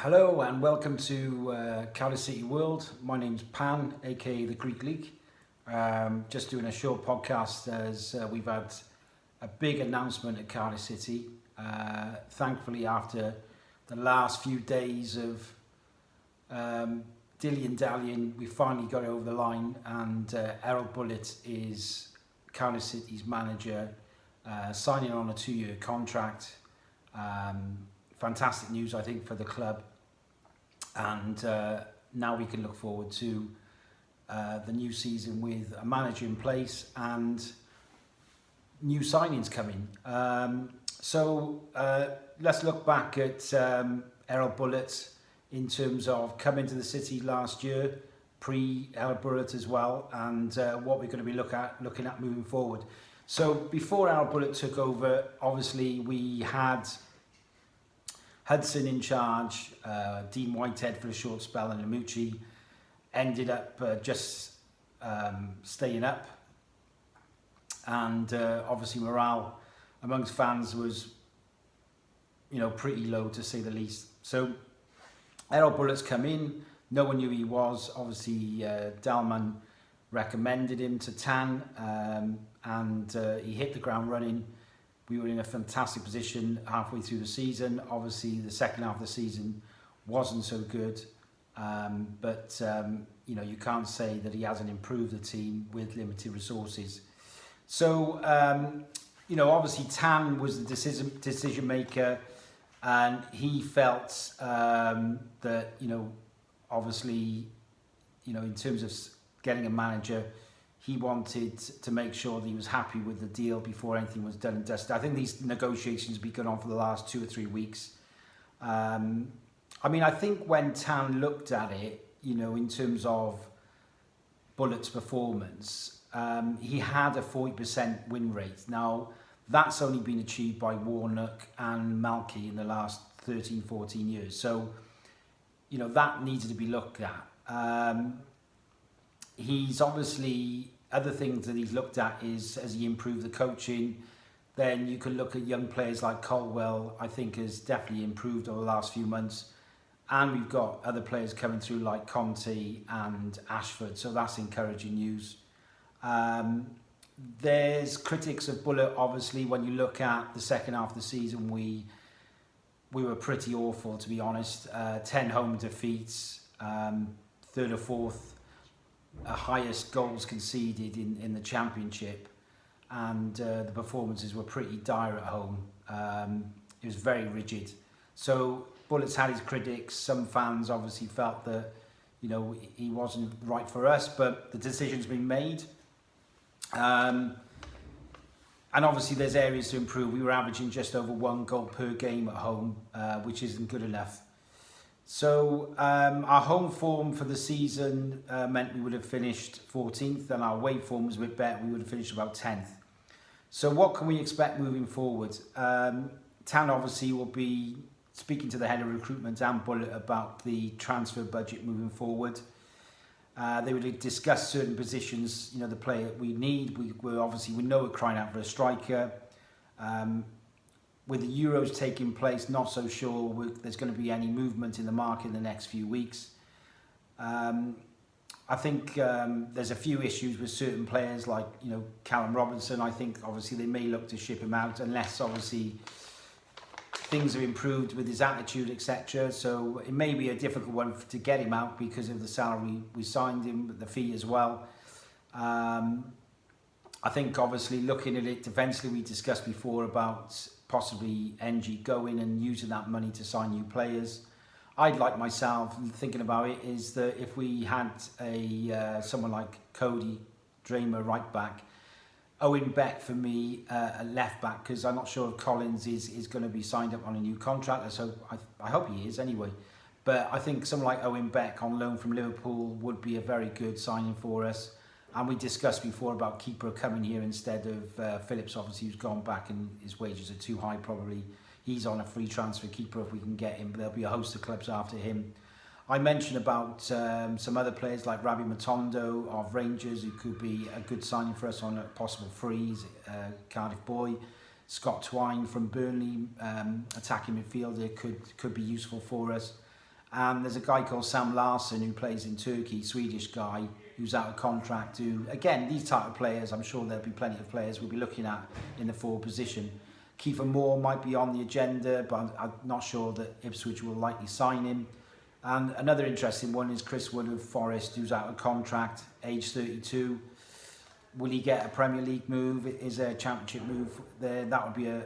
Hello and welcome to Cardiff City World. My name's Pan, aka the Greek League. Just doing a short podcast as we've had a big announcement at Cardiff City. Thankfully, after the last few days of dilly-dallying, we finally got it over the line, and Bulut is Cardiff City's manager, signing on a 2-year contract. Fantastic news, I think, for the club, and now we can look forward to the new season with a manager in place and new signings coming. So let's look back at Bulut in terms of coming to the city last year, pre-Bulut as well, and what we're going to be looking at moving forward. So before Bulut took over, obviously we had Hudson in charge, Dean Whitehead for a short spell, and Lamucci ended up just staying up. And obviously morale amongst fans was, pretty low to say the least. So Bulut's come in, no one knew who he was. Obviously Dalman recommended him to Tan, and he hit the ground running. We were in a fantastic position halfway through the season. Obviously, the second half of the season wasn't so good, but you can't say that he hasn't improved the team with limited resources. So, obviously Tan was the decision maker, and he felt that obviously, in terms of getting a manager, he wanted to make sure that he was happy with the deal before anything was done and dusted. I think these negotiations have been going on for the last 2 or 3 weeks. I think when Tan looked at it, in terms of Bulut's performance, he had a 40% win rate. Now, that's only been achieved by Warnock and Malky in the last 13, 14 years. So, that needed to be looked at. He's obviously, other things that he's looked at is, as he improved the coaching, then you can look at young players like Colwell, I think has definitely improved over the last few months. And we've got other players coming through like Conte and Ashford, so that's encouraging news. There's critics of Bulut, obviously. When you look at the second half of the season, we were pretty awful, to be honest. 10 home defeats, third or fourth highest goals conceded in the championship, and the performances were pretty dire at home. It was very rigid. So Bulut's had his critics. Some fans obviously felt that he wasn't right for us, but the decision's been made. And obviously there's areas to improve. We were averaging just over 1 goal per game at home, which isn't good enough. So our home form for the season meant we would have finished 14th, and our away form was a bit better. We would have finished about 10th. So what can we expect moving forward? Tan obviously will be speaking to the head of recruitment and Bulut about the transfer budget moving forward. They would discuss certain positions, the player we need. We know we're crying out for a striker. With the Euros taking place, not so sure there's going to be any movement in the market in the next few weeks. I think there's a few issues with certain players like, Callum Robinson. I think obviously they may look to ship him out unless obviously things have improved with his attitude, etc. So it may be a difficult one to get him out because of the salary we signed him, the fee as well. I think obviously looking at it defensively, we discussed before about possibly NG going and using that money to sign new players. I'd like myself, thinking about it, is that if we had someone like Cody Dramer right back, Owen Beck for me a left back, because I'm not sure if Collins is going to be signed up on a new contract. So I hope he is anyway. But I think someone like Owen Beck on loan from Liverpool would be a very good signing for us. And we discussed before about keeper coming here instead of Phillips, obviously, who's gone back and his wages are too high probably. He's on a free transfer keeper if we can get him, but there'll be a host of clubs after him. I mentioned about some other players like Rabi Matondo of Rangers, who could be a good signing for us on a possible freeze, Cardiff boy. Scott Twine from Burnley, attacking midfielder, could be useful for us. And there's a guy called Sam Larsson who plays in Turkey, Swedish guy, who's out of contract. Who, again, these type of players, I'm sure there'll be plenty of players we'll be looking at in the forward position. Kiefer Moore might be on the agenda, but I'm not sure that Ipswich will likely sign him. And another interesting one is Chris Wood of Forest, who's out of contract, age 32. Will he get a Premier League move? Is there a Championship move there? That would be a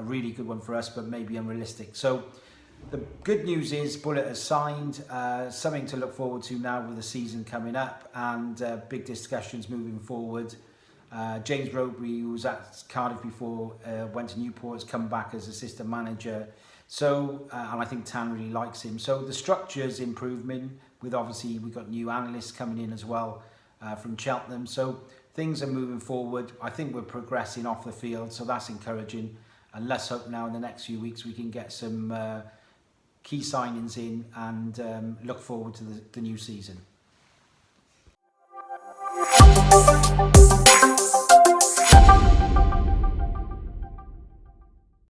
really good one for us, but maybe unrealistic. So the good news is Bulut has signed, something to look forward to now with the season coming up, and big discussions moving forward. James Rowbury, who was at Cardiff before, went to Newport, has come back as assistant manager. So, and I think Tan really likes him. So the structure's improvement, with obviously we've got new analysts coming in as well from Cheltenham. So things are moving forward. I think we're progressing off the field, so that's encouraging. And let's hope now in the next few weeks we can get some key signings in and look forward to the new season.